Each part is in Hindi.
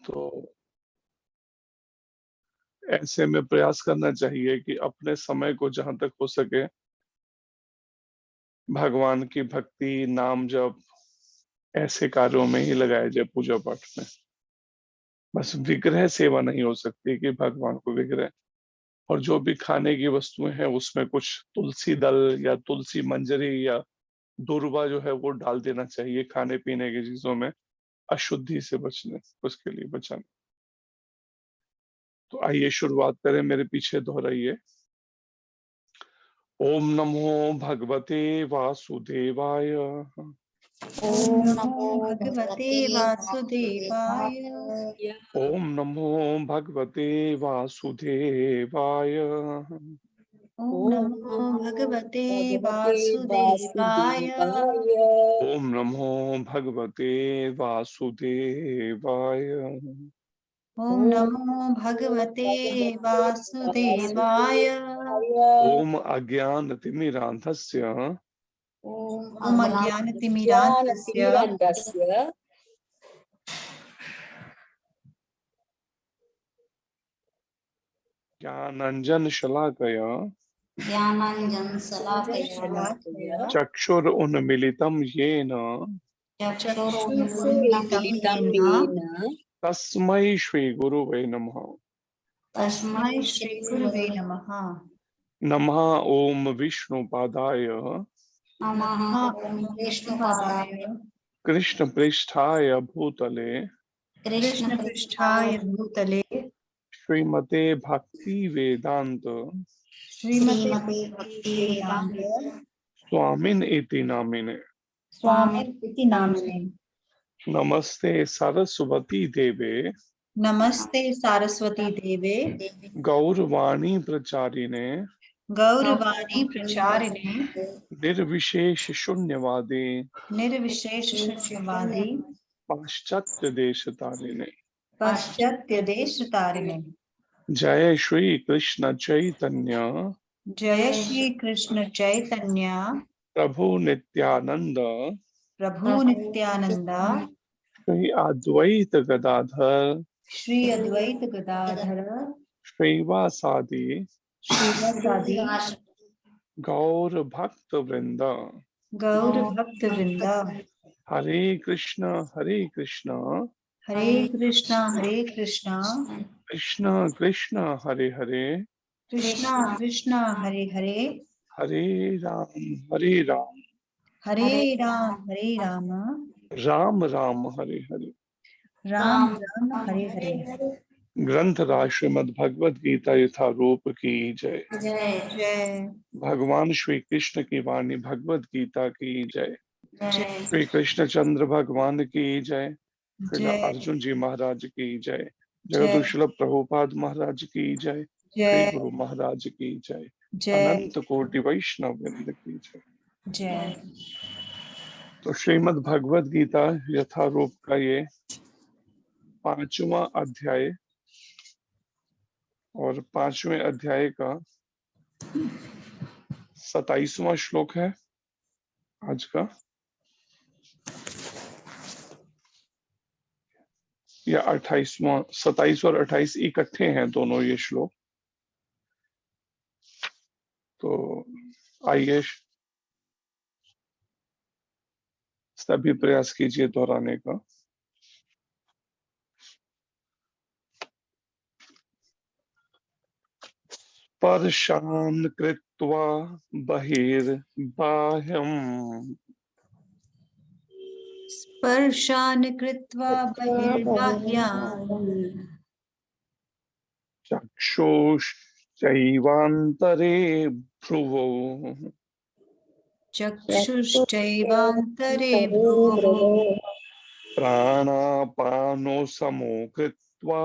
तो ऐसे में प्रयास करना चाहिए कि अपने समय को जहां तक हो सके भगवान की भक्ति, नाम जप ऐसे कार्यों में ही लगाया जाए, पूजा पाठ में। बस विग्रह सेवा नहीं हो सकती कि भगवान को विग्रह, और जो भी खाने की वस्तुएं हैं उसमें कुछ तुलसी दल या तुलसी मंजरी या दूर्वा जो है वो डाल देना चाहिए खाने पीने की चीजों में, अशुद्धि से बचने, उसके लिए बचाने। तो आइए शुरुआत करें, मेरे पीछे दोहराइए। ओम नमो भगवते वासुदेवाय। ओम नमो भगवते वासुदेवाय। ओम नमो भगवते वासुदेवाय। ओम नमो भगवते वासुदेवाय। ओम नमो भगवते वासुदेवाय। ओम नमो भगवते वासुदेवाय। ओम अज्ञानतिमिरान्धस्य ओम अज्ञानतिमिरान्धस्य ज्ञानाञ्जनशलाकया ज्ञानाञ्जनशलाकया चक्षुरुन्मीलितं येन चक्षुरुन्मीलितं येन तस्मै श्रीगुरुवे नमः। तस्मै श्रीगुरुवे नमः। नमः ओम विष्णुपादाय नमः ओम विष्णुपादाय कृष्णप्रेष्ठाय भूतले कृष्णपृष्ठाय भूतले श्रीमते भक्ति वेदांत श्रीमते भक्तिवेदान्त स्वामिन इति नामिने। स्वामिति नामिने। नमस्ते सरस्वती देवे नमस्ते सारस्वती देवे गौरवाणी प्रचारिणे गौरवाणी प्रचारिणे निर्विशेष शून्यवादी निर्विशेष शून्यवादी पाश्चात्य देश तारिणे। पाश्चात्य देश तारिणे। जय श्री कृष्ण चैतन्य जय श्री कृष्ण चैतन्य प्रभु नित्यानंद प्रभु नित्यानंद श्री अद्वैत गदाधर श्री अद्वैत गदाधर श्रीवासादि श्रीवासादि गौर भक्त वृंद। गौर भक्त वृंद। हरे कृष्ण हरे कृष्णा कृष्ण कृष्ण हरे हरे कृष्णा कृष्णा हरे हरे हरे राम हरे राम राम राम हरे हरे। राम राम हरे हरे। ग्रंथ राज श्रीमद् भगवद गीता यथारूप की जय। जय भगवान श्री कृष्ण की वाणी भगवद गीता की जय। जय श्री कृष्णचंद्र भगवान की जय। श्री जय अर्जुन जी महाराज की जय। जय जगदुशील प्रभुपाद महाराज की जय। श्री जय गुरु महाराज की जय। जय अनंत कोटि वैष्णव वृंद की जय। जय। तो श्रीमद् भगवद गीता यथारूप का ये 5वां अध्याय और 5वें अध्याय का 27वां श्लोक है आज का, या 28वां। 27 और 28 इकट्ठे हैं दोनों ये श्लोक। तो आइए सभी प्रयास कीजिए दोहराने का। स्पर्शान् कृत्वा बहिर्बाह्यम् स्पर्शान् कृत्वा बहिर्बाह्यान् चक्षुश्चैवान्तरे भ्रुवौ चक्षुश्चैवान्तरे भ्रुवोः प्राणापानो समो कृत्वा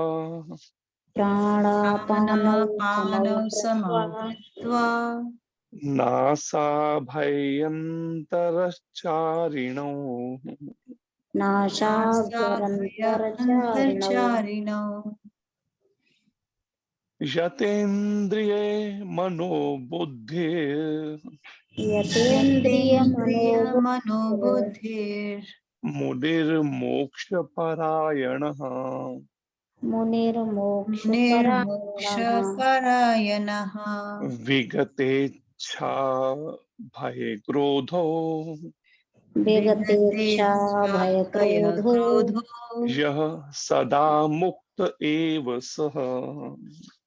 प्राणापानौ समौ कृत्वा नासाभयन्तरचारिणौ नासाभ्यन्तरचारिणौ यतेन्द्रिये मनोबुद्धिर् यतेन्द्रियमनोबुद्धिर् मुनिर्मोक्षपरायणः मुनिर्मोक्षपरायणः निर्मोक्षपरायणः विगतेच्छा भये क्रोधो विगतेच्छा विगतेच्छा भयक्रोधो भयक्रोधो यः सदा मुक्त एव सः।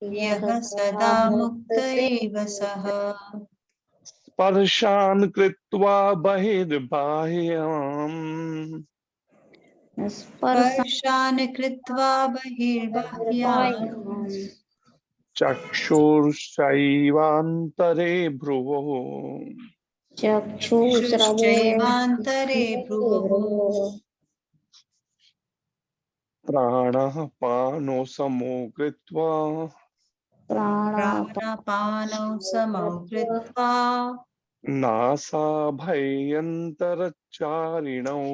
यः यः सदा सदा मुक्त मुक्त एव सः एव स्पर्शान् कृत्वा बहिर्बाह्यम् स्पर्शान् कृत्वा बहिर्बाह्यान् चक्षुर्षैवान्तरे भ्रुवोः चक्षुश्चैवान्तरे भ्रुवुः प्राणः पानो समो कृत्वा प्राणापानौ समौ कृत्वा नासाभयन्तरचारिणौ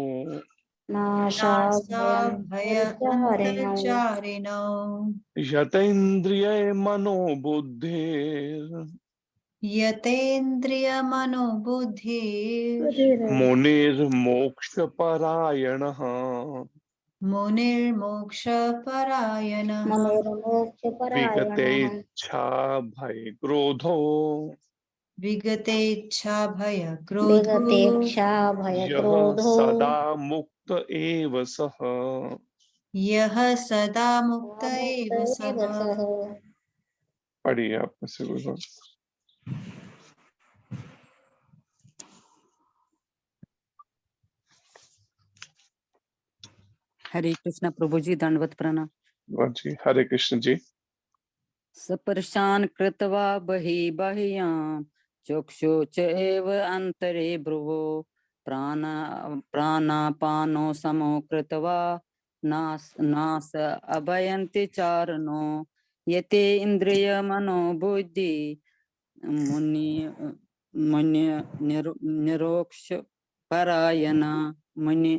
नाशाभयन्तरचारिणौ नासाभयन्तरचारिणौ यतेन्द्रियमनोबुद्धिर् यतेन्द्रियमनोबुद्धिर् मुनिर्मोक्षपरायणः मुनिर्मोक्षपरायणः मुनिर्मोक्षपरायणः विगतेच्छा भयक्रोधो विगतेच्छाभयक्रोधो विगतेच्छा यः भयक्रोधो सदा मुक्त एव सः। यः सदा मुक्त मुक्त एव एव सः सः। पढ़िए आप में से कोई बात। हरे कृष्ण प्रभु जी, दंडवत प्रणाम। जी हरे कृष्ण जी। सपर्शान् कृत्वा बहिः बाह्यां चक्षु च एव अन्तरे भ्रुवो प्राणापानो समो कृत्वा नास अभयन्ति चारणो यते इन्द्रियमनोबुद्धि मुनि मुनि निरोक्ष परायण मुनि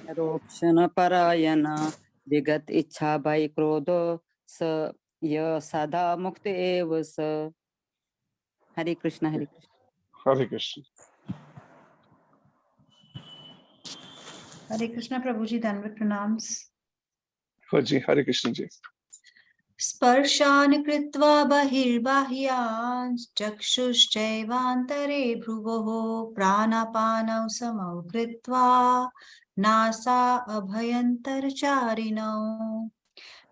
निरोक्षण परायण विगत इच्छा भय क्रोधो स य सदा मुक्त एव स। हरे कृष्ण हरे कृष्ण। हरे कृष्ण। हरे कृष्ण प्रभु जी, दंडवत प्रणाम। जी हरे कृष्ण जी। स्पर्शान् कृत्वा बहिर्बाह्यान् चक्षुश्चैवान्तरे भ्रुवोः प्राणापानौ समौ कृत्वा नासा अभयन्तरचारिणौ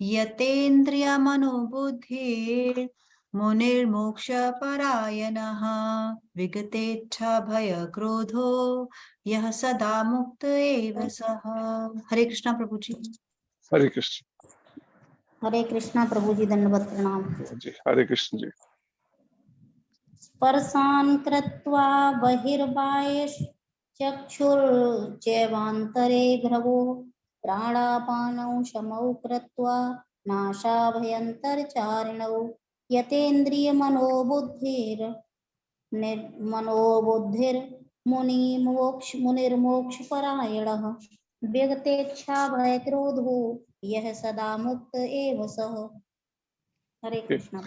यतेन्द्रियमनोबुद्धिर्मुनिर्मोक्षपरायणः विगतेच्छाभयक्रोधो यः सदा मुक्त एव सः। हरे कृष्णा प्रभु जी। हरे कृष्ण। हरे कृष्णा प्रभु जी, दंडवत प्रणाम। जी हरे कृष्ण जी। स्पर्शान् कृत्वा बहिर्बाह्यश्चक्षुर्चैवान्तरे भ्रवो प्राणापानौ शमौ कृत्वा नाशाभयन्तरचारिणौ मुनिर्मोक्षपरायणः विगतेच्छा भयक्रोधो यः सदा मुक्त एव सः। हरे कृष्णा।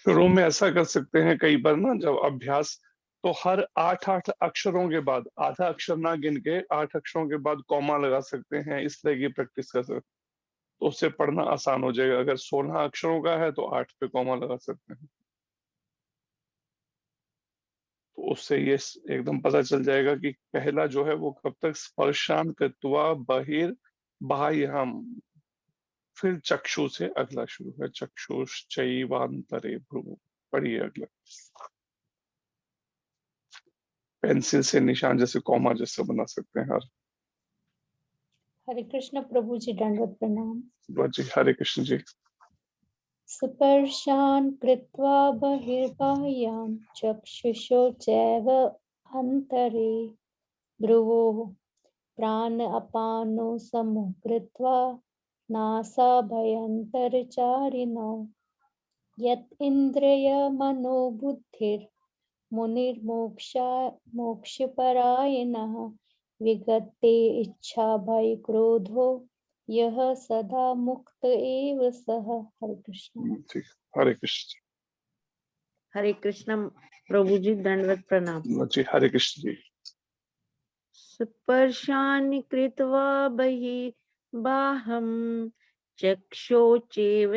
शुरू में ऐसा कर सकते हैं कई बार ना, जब अभ्यास, तो हर 8 अक्षरों के बाद आधा अक्षर ना गिन के 8 अक्षरों के बाद कॉमा लगा सकते हैं, इस तरह की प्रैक्टिस कर सकते हैं, तो उससे पढ़ना आसान हो जाएगा। अगर 16 अक्षरों का है तो 8 पे कॉमा लगा सकते हैं, तो उससे ये एकदम पता चल जाएगा कि पहला जो है वो कब तक स्पर्शान कृत्वा बहिर बाह्यम, फिर चक्षु से अगला शुरू है, चक्षुश्चैवान्तरे भ्रुवु। पढ़िए अगला। पेंसिल से निशान जैसे कॉमा जैसे बना सकते हैं हर। हरे कृष्ण प्रभु जी, दंडवत प्रणाम। जी हरे कृष्ण जी। स्पर्शान् कृत्वा बहिर्बाह्यां चक्षुषो चैव अन्तरे भ्रुवोः प्राण अपानो समो कृत्वा नासाभयन्तरचारिणौ यत् मोक्षपरायणः विगते इच्छा भय क्रोधो यह सदा मुक्त एव सः। हरे कृष्ण। जी हरे कृष्ण हरे कृष्ण प्रभु जी, दंडवत प्रणाम। जी हरे कृष्ण जी। स्पर्शान् कृत्वा बहिर्बाह्यं चक्षो चेव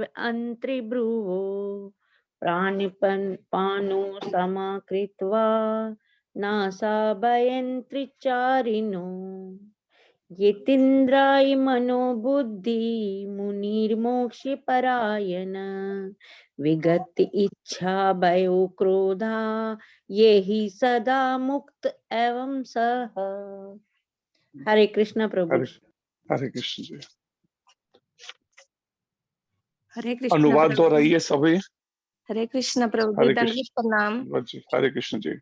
अंत्रिभ्रुवो प्राणपानो समकृत्वा नासाभयन्त्रिचारिणो यतीन्द्राय मनोबुद्धि मुनिर्मोक्ष परायण विगत इच्छा भयो क्रोधा ये ही सदा मुक्त एवं सह। हरे कृष्ण प्रभु। हरे कृष्ण जी। हरे कृष्ण अनुवाद प्रभु जी। दोहराइए सभी। हरे कृष्ण प्रभु जी, हरे दंडवत कृष्ण प्रणाम। जी। हरे कृष्ण जी।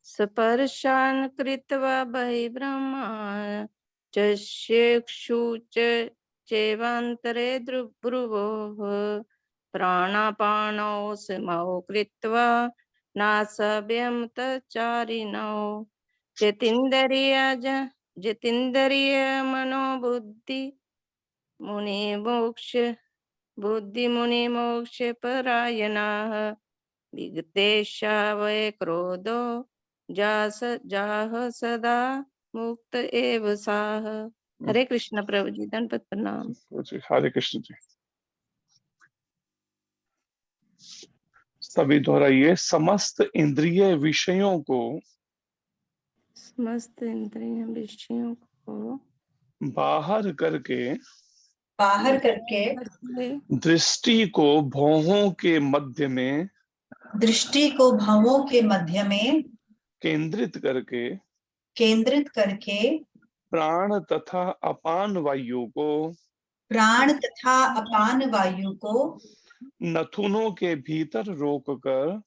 स्पर्शान् कृत्वा बहिर्ब्रह्मा चक्षु चैवान्तरे भ्रुवोः प्राणापानौ समौ कृत्वा नासाभ्यं तच्चारिणौ जितेन्द्रिय मनोबुद्धि मुनिमोक्ष परायणाः विगतेशा वै क्रोधो जाह सदा मुक्त एव साह। हरे कृष्ण प्रभु जी, दंडवत प्रणाम। जी हरे कृष्ण जी। सभी दोहराइए। समस्त इंद्रिय विषयों को समस्त इंद्रिय विषयों को बाहर करके दृष्टि को भवों के मध्य में केंद्रित करके प्राण तथा अपान वायु को नथुनों के भीतर रोककर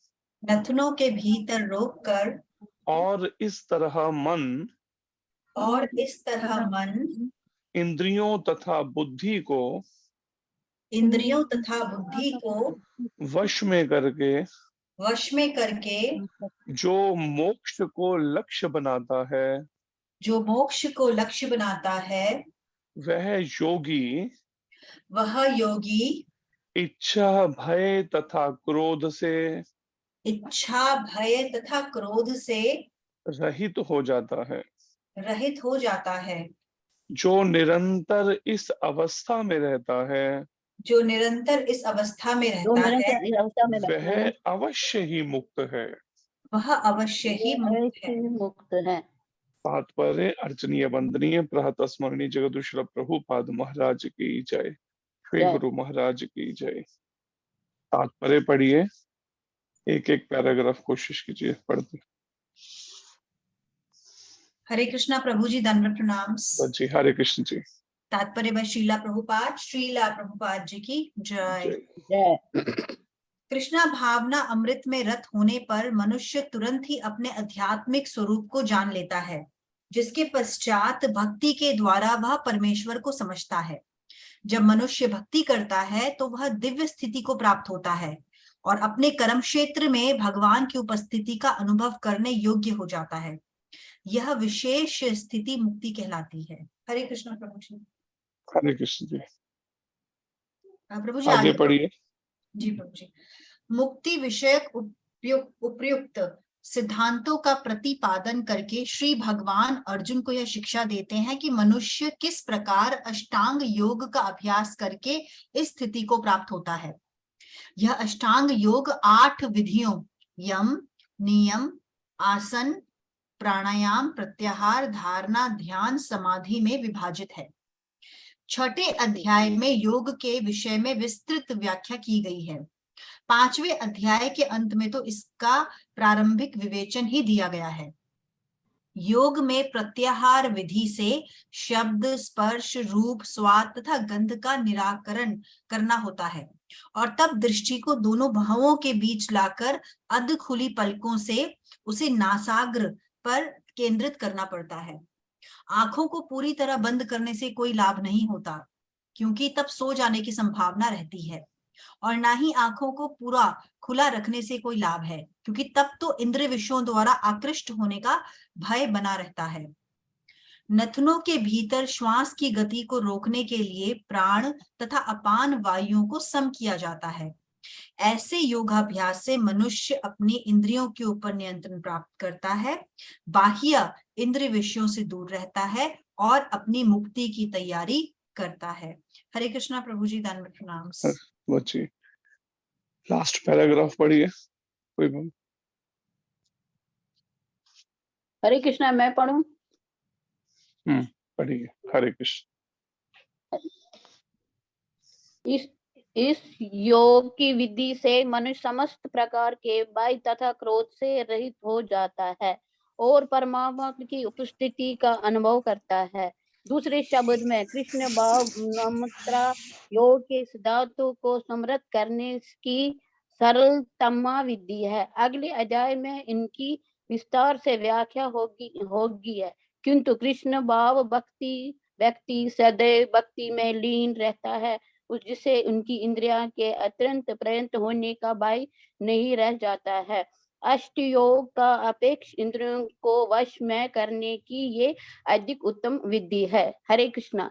और इस तरह मन इंद्रियों तथा बुद्धि को वश में करके जो मोक्ष को लक्ष्य बनाता है वह योगी इच्छा भय तथा क्रोध से रहित हो जाता है। जो निरंतर इस अवस्था में रहता है वह अवश्य ही मुक्त है। तात्पर्य अर्चनीय वंदनीय प्रातः स्मरणीय जगदीश्वर प्रभुपाद महाराज की जय। श्री गुरु महाराज की जय। तात्पर्य पढ़िए, एक एक पैराग्राफ कोशिश कीजिए पढ़ते। हरे कृष्णा प्रभु जी, दंडवत प्रणाम। जी हरे कृष्ण जी। तात्पर्य व श्रीला प्रभुपाद जी की जय। कृष्णा भावना अमृत में रत होने पर मनुष्य तुरंत ही अपने आध्यात्मिक स्वरूप को जान लेता है, जिसके पश्चात भक्ति के द्वारा वह परमेश्वर को समझता है। जब मनुष्य भक्ति करता है तो वह दिव्य स्थिति को प्राप्त होता है और अपने कर्म क्षेत्र में भगवान की उपस्थिति का अनुभव करने योग्य हो जाता है। यह विशेष स्थिति मुक्ति कहलाती है। हरे कृष्ण प्रभु जी। हरे कृष्ण जी। प्रभु जी आगे पढ़िए। जी प्रभु जी। मुक्ति विषयक उपयुक्त सिद्धांतों का प्रतिपादन करके श्री भगवान अर्जुन को यह शिक्षा देते हैं कि मनुष्य किस प्रकार अष्टांग योग का अभ्यास करके इस स्थिति को प्राप्त होता है। यह अष्टांग योग 8 विधियों यम, नियम, आसन, प्राणायाम, प्रत्याहार, धारणा, ध्यान, समाधि में विभाजित है। छठे अध्याय में योग के विषय में विस्तृत व्याख्या की गई है। 5वें अध्याय के अंत में तो इसका प्रारंभिक विवेचन ही दिया गया है। योग में प्रत्याहार विधि से शब्द, स्पर्श, रूप, स्वाद तथा गंध का निराकरण करना होता है और तब दृष्टि को दोनों भवों के बीच लाकर अध खुली पलकों से उसे नासाग्र पर केंद्रित करना पड़ता है। आंखों को पूरी तरह बंद करने से कोई लाभ नहीं होता, क्योंकि तब सो जाने की संभावना रहती है, और ना ही आंखों को पूरा खुला रखने से कोई लाभ है, क्योंकि तब तो इंद्रिय विषयों द्वारा आकृष्ट होने का भय बना रहता है। नथनों के भीतर श्वास की गति को रोकने के लिए प्राण तथा अपान वायुओं को सम किया जाता है। ऐसे योगाभ्यास से मनुष्य अपनी इंद्रियों के ऊपर नियंत्रण प्राप्त करता है, बाह्य इंद्रिय विषयों से दूर रहता है और अपनी मुक्ति की तैयारी करता है। हरे कृष्णा प्रभु जी, दंडवत प्रणाम। बच्ची लास्ट पैराग्राफ पढ़िए कोई बात। हरे कृष्णा, मैं पढ़ूं? पढ़िए। हरे कृष्ण। इस योग की विधि से मनुष्य समस्त प्रकार के भय तथा क्रोध से रहित हो जाता है और परमात्मा की उपस्थिति का अनुभव करता है। दूसरे शब्द में कृष्ण भाव मंत्रा योग के सिद्धांतों को समृद्ध करने की सरलतम विधि है। अगले अध्याय में इनकी विस्तार से व्याख्या होगी है। किंतु कृष्ण भाव व्यक्ति सदैव भक्ति में लीन रहता है, जिससे उनकी इंद्रियां के अत्यंत प्रयत्न होने का भय नहीं रह जाता है। अष्ट योग का अपेक्ष इंद्रियों को वश में करने की ये अधिक उत्तम विधि है। हरे कृष्णा।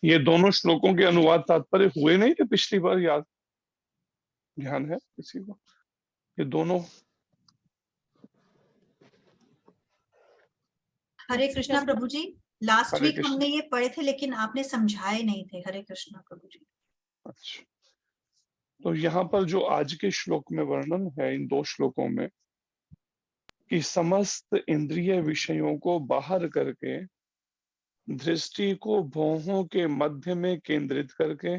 ये दोनों श्लोकों के अनुवाद तात्पर्य हुए नहीं थे पिछली बार? याद ध्यान है किसी को? ये दोनों हरे कृष्णा प्रभु जी, लास्ट हरे वीक कृष्ण। हमने ये पढ़े थे लेकिन आपने समझाए नहीं थे। हरे कृष्णा प्रभु जी। अच्छा, तो यहाँ पर जो आज के श्लोक में वर्णन है इन 2 श्लोकों में कि समस्त इंद्रिय विषयों को बाहर करके दृष्टि को भौहों के मध्य में केंद्रित करके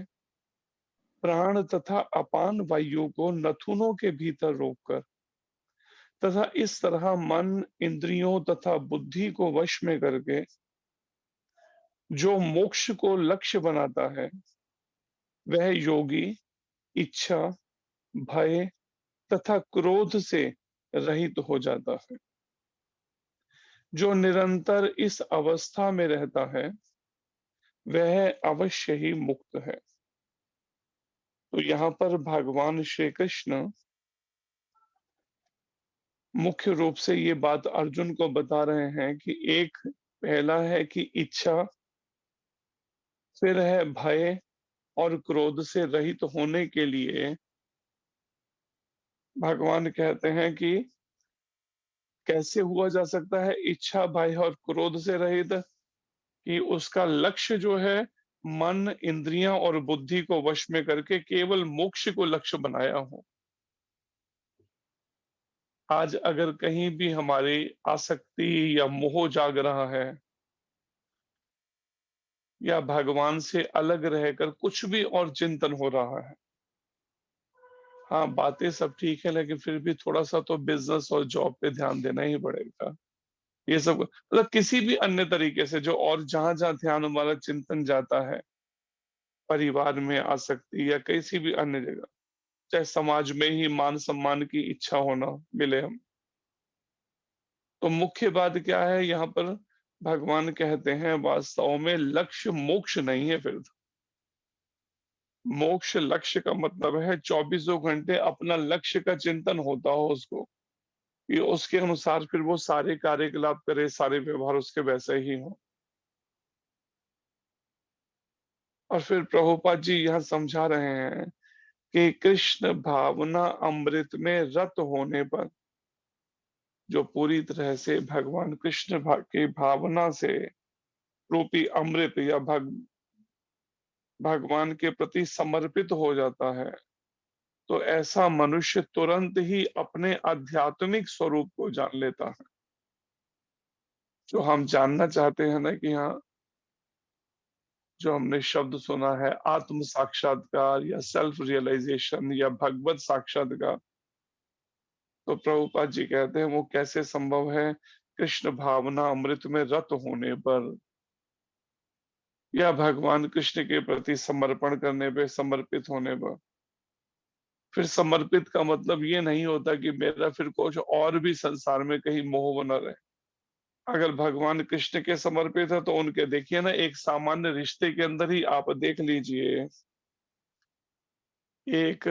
प्राण तथा अपान वायु को नथुनों के भीतर रोककर तथा इस तरह मन इंद्रियों तथा बुद्धि को वश में करके जो मोक्ष को लक्ष्य बनाता है, वह योगी इच्छा, भय तथा क्रोध से रहित हो जाता है। जो निरंतर इस अवस्था में रहता है, वह अवश्य ही मुक्त है। तो यहाँ पर भगवान श्री कृष्ण मुख्य रूप से ये बात अर्जुन को बता रहे हैं कि एक पहला है कि इच्छा, फिर है भय और क्रोध से रहित होने के लिए भगवान कहते हैं कि कैसे हुआ जा सकता है इच्छा, भय और क्रोध से रहित, कि उसका लक्ष्य जो है मन, इंद्रियां और बुद्धि को वश में करके केवल मोक्ष को लक्ष्य बनाया हो। आज अगर कहीं भी हमारी आसक्ति या मोह जाग रहा है या भगवान से अलग रहकर कुछ भी और चिंतन हो रहा है, हाँ बातें सब ठीक है लेकिन फिर भी थोड़ा सा तो बिजनेस और जॉब पे ध्यान देना ही पड़ेगा। ये सब मतलब किसी भी अन्य तरीके से जो और जहां जहां ध्यान हमारा चिंतन जाता है, परिवार में आसक्ति या किसी भी अन्य जगह, चाहे समाज में ही मान सम्मान की इच्छा होना मिले हम, तो मुख्य बात क्या है यहाँ पर भगवान कहते हैं वास्तव में लक्ष्य मोक्ष नहीं है। फिर मोक्ष लक्ष्य का मतलब है 24 घंटे अपना लक्ष्य का चिंतन होता हो उसको, कि उसके अनुसार फिर वो सारे कार्यकलाप करे, सारे व्यवहार उसके वैसे ही हो। और फिर प्रभुपाद जी यहाँ समझा रहे हैं कि कृष्ण भावना अमृत में रत होने पर जो पूरी तरह से भगवान कृष्ण की भावना से रूपी अमृत या भगवान के प्रति समर्पित हो जाता है, तो ऐसा मनुष्य तुरंत ही अपने आध्यात्मिक स्वरूप को जान लेता है। जो हम जानना चाहते हैं ना कि हाँ, जो हमने शब्द सुना है आत्म साक्षात्कार या सेल्फ रियलाइजेशन या भगवत साक्षात्कार, तो प्रभुपाद जी कहते हैं वो कैसे संभव है? कृष्ण भावना अमृत में रत होने पर या भगवान कृष्ण के प्रति समर्पण करने पे, समर्पित होने पर। फिर समर्पित का मतलब ये नहीं होता कि मेरा फिर कुछ और भी संसार में कहीं मोह बना रहे। अगर भगवान कृष्ण के समर्पित है तो उनके देखिए ना, एक सामान्य रिश्ते के अंदर ही आप देख लीजिए, एक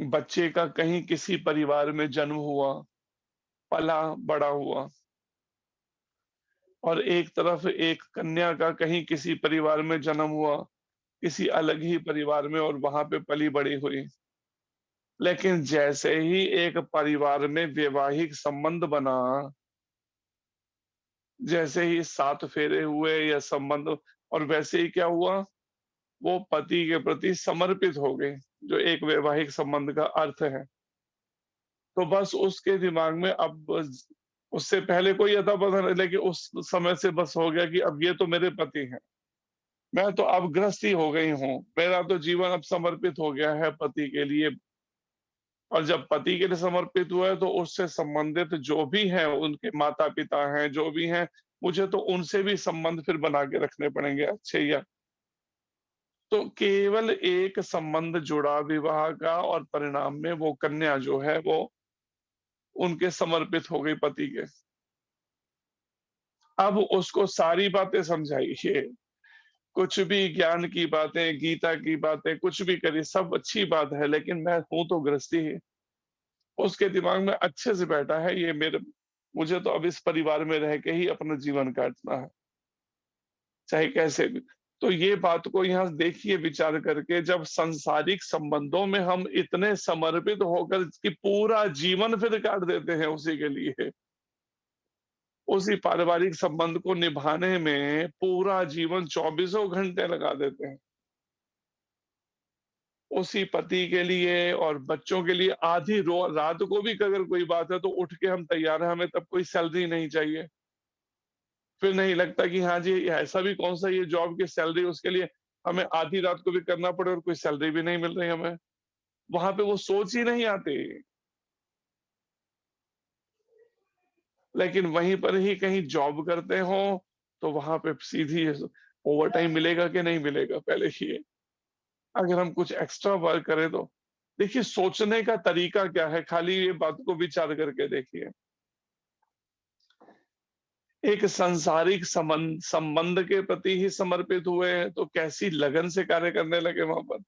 बच्चे का कहीं किसी परिवार में जन्म हुआ, पला बड़ा हुआ, और एक तरफ एक कन्या का कहीं किसी परिवार में जन्म हुआ, किसी अलग ही परिवार में, और वहां पे पली बड़ी हुई। लेकिन जैसे ही एक परिवार में वैवाहिक संबंध बना, जैसे ही 7 फेरे हुए या संबंध, और वैसे ही क्या हुआ, वो पति के प्रति समर्पित हो गई, जो एक वैवाहिक संबंध का अर्थ है। तो बस उसके दिमाग में अब उससे पहले कोई अता पता नहीं, लेकिन उस समय से बस हो गया कि अब ये तो मेरे पति हैं। मैं तो अब गृहस्थी हो गई हूँ, मेरा तो जीवन अब समर्पित हो गया है पति के लिए। और जब पति के लिए समर्पित हुआ है तो उससे संबंधित जो भी हैं, उनके माता-पिता हैं, जो भी हैं, मुझे तो उनसे भी संबंध फिर बना के रखने पड़ेंगे अच्छे, या तो केवल एक संबंध जुड़ा विवाह का, और परिणाम में वो कन्या जो है वो उनके समर्पित हो गई पति के। अब उसको सारी बातें समझाइए, कुछ भी ज्ञान की बातें, गीता की बातें, कुछ भी करिए, सब अच्छी बात है, लेकिन मैं हूँ तो गृहस्थी ही। उसके दिमाग में अच्छे से बैठा है, ये मेरे, मुझे तो अब इस परिवार में रह के ही अपना जीवन काटना है, चाहे कैसे भी। तो ये बात को यहाँ देखिए विचार करके, जब सांसारिक संबंधों में हम इतने समर्पित होकर कि पूरा जीवन फिर काट देते हैं उसी के लिए, उसी पारिवारिक संबंध को निभाने में पूरा जीवन 24 घंटे लगा देते हैं, उसी पति के लिए और बच्चों के लिए। आधी रात को भी अगर कोई बात है तो उठ के हम तैयार हैं, हमें तब कोई सैलरी नहीं चाहिए। फिर नहीं लगता कि हाँ जी, ऐसा भी कौन सा ये जॉब की सैलरी, उसके लिए हमें आधी रात को भी करना पड़े और कोई सैलरी भी नहीं मिल रही हमें। वहां पे वो सोच ही नहीं आती। लेकिन वहीं पर ही कहीं जॉब करते हो तो वहां पे सीधी ओवर टाइम मिलेगा कि नहीं मिलेगा, पहले ही अगर हम कुछ एक्स्ट्रा वर्क करें तो। देखिए सोचने का तरीका क्या है, खाली ये बात को विचार करके देखिए। एक सांसारिक संबंध संबंध के प्रति ही समर्पित हुए हैं तो कैसी लगन से कार्य करने लगे वहां पर।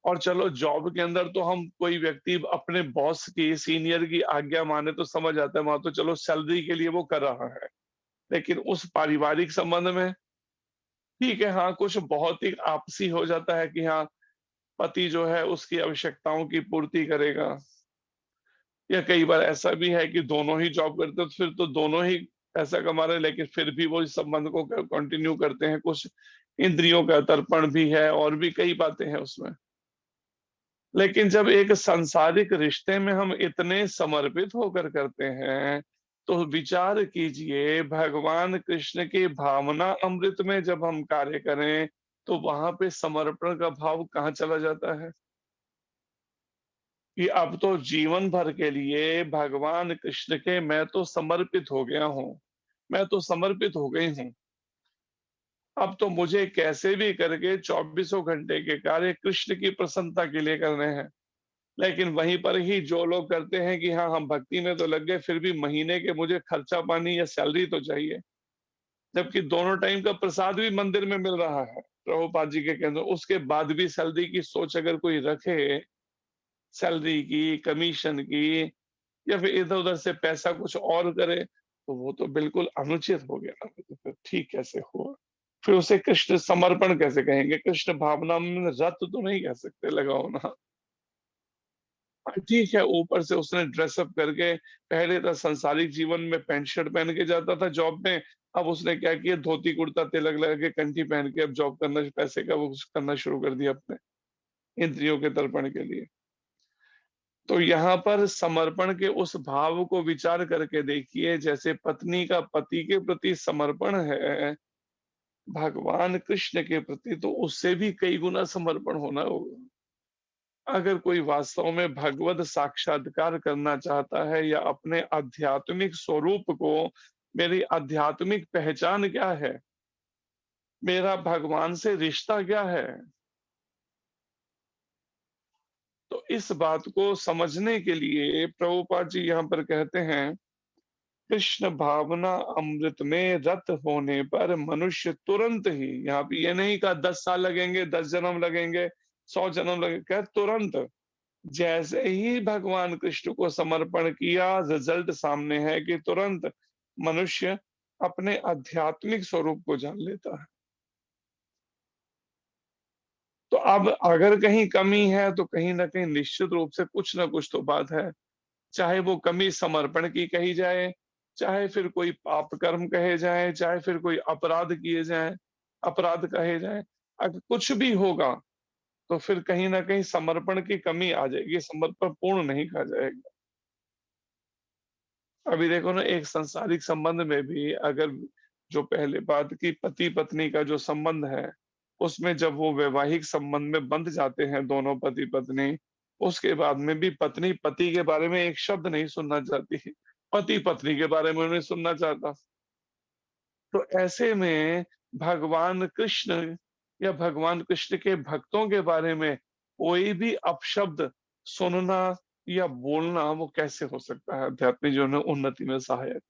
और चलो जॉब के अंदर तो हम, कोई व्यक्ति अपने बॉस की, सीनियर की आज्ञा माने तो समझ आता है, वहां तो चलो सैलरी के लिए वो कर रहा है। लेकिन उस पारिवारिक संबंध में ठीक है, हाँ कुछ बहुत ही आपसी हो जाता है कि हाँ पति जो है उसकी आवश्यकताओं की पूर्ति करेगा, या कई बार ऐसा भी है कि दोनों ही जॉब करते हैं तो फिर तो दोनों ही पैसा कमा रहे हैं, लेकिन फिर भी वो इस संबंध को कंटिन्यू करते हैं। कुछ इंद्रियों का तर्पण भी है और भी कई बातें हैं उसमें। लेकिन जब एक सांसारिक रिश्ते में हम इतने समर्पित होकर करते हैं, तो विचार कीजिए भगवान कृष्ण के भावना अमृत में जब हम कार्य करें तो वहां पे समर्पण का भाव कहाँ चला जाता है कि अब तो जीवन भर के लिए भगवान कृष्ण के मैं तो समर्पित हो गया हूँ, मैं तो समर्पित हो गई हूँ। अब तो मुझे कैसे भी करके 24 घंटे के कार्य कृष्ण की प्रसन्नता के लिए करने हैं। लेकिन वहीं पर ही जो लोग करते हैं कि हाँ हम भक्ति में तो लग गए, फिर भी महीने के मुझे खर्चा पानी या सैलरी तो चाहिए, जबकि दोनों टाइम का प्रसाद भी मंदिर में मिल रहा है प्रभुपाद जी के केंद्र। उसके बाद भी सैलरी की सोच अगर कोई रखे, सैलरी की, कमीशन की, या फिर इधर उधर से पैसा कुछ और करे, तो वो तो बिल्कुल अनुचित हो गया ना। तो फिर ठीक कैसे हुआ, फिर उसे कृष्ण समर्पण कैसे कहेंगे, कृष्ण भावना में रत तो नहीं कह सकते, लगाओ ना। ठीक है, ऊपर से उसने ड्रेसअप करके, पहले था सांसारिक जीवन में पैंट शर्ट पहन के जाता था जॉब में, अब उसने क्या किया, धोती कुर्ता तिलक लगा के कंठी पहन के अब जॉब करना, पैसे का वो करना शुरू कर दिया अपने इंद्रियों के तर्पण के लिए। तो यहाँ पर समर्पण के उस भाव को विचार करके देखिए, जैसे पत्नी का पति के प्रति समर्पण है, भगवान कृष्ण के प्रति तो उससे भी कई गुना समर्पण होना होगा। अगर कोई वास्तव में भगवत साक्षात्कार करना चाहता है या अपने आध्यात्मिक स्वरूप को, मेरी आध्यात्मिक पहचान क्या है, मेरा भगवान से रिश्ता क्या है, तो इस बात को समझने के लिए प्रभुपाद जी यहाँ पर कहते हैं, कृष्ण भावना अमृत में रत होने पर मनुष्य तुरंत ही, यहाँ पे ये नहीं कहा 10 साल लगेंगे, 10 जन्म लगेंगे, 100 जन्म लगेंगे, कह तुरंत। जैसे ही भगवान कृष्ण को समर्पण किया, रिजल्ट सामने है कि तुरंत मनुष्य अपने आध्यात्मिक स्वरूप को जान लेता है। तो अब अगर कहीं कमी है तो कहीं ना कहीं निश्चित रूप से कुछ ना कुछ तो बात है, चाहे वो कमी समर्पण की कही जाए, चाहे फिर कोई पाप कर्म कहे जाए, चाहे फिर कोई अपराध किए जाए, अपराध कहे जाए, अगर कुछ भी होगा तो फिर कहीं ना कहीं समर्पण की कमी आ जाएगी, समर्पण पूर्ण नहीं कहा जाएगा। अभी देखो ना, एक सांसारिक संबंध में भी अगर जो पहले बात की पति पत्नी का जो संबंध है, उसमें जब वो वैवाहिक संबंध में बंध जाते हैं दोनों पति पत्नी, उसके बाद में भी पत्नी पति के बारे में एक शब्द नहीं सुनना चाहती, पति पत्नी के बारे में नहीं सुनना चाहता। तो ऐसे में भगवान कृष्ण या भगवान कृष्ण के भक्तों के बारे में कोई भी अपशब्द सुनना या बोलना वो कैसे हो सकता है आध्यात्मिक जीवन में उन्नति में सहायक।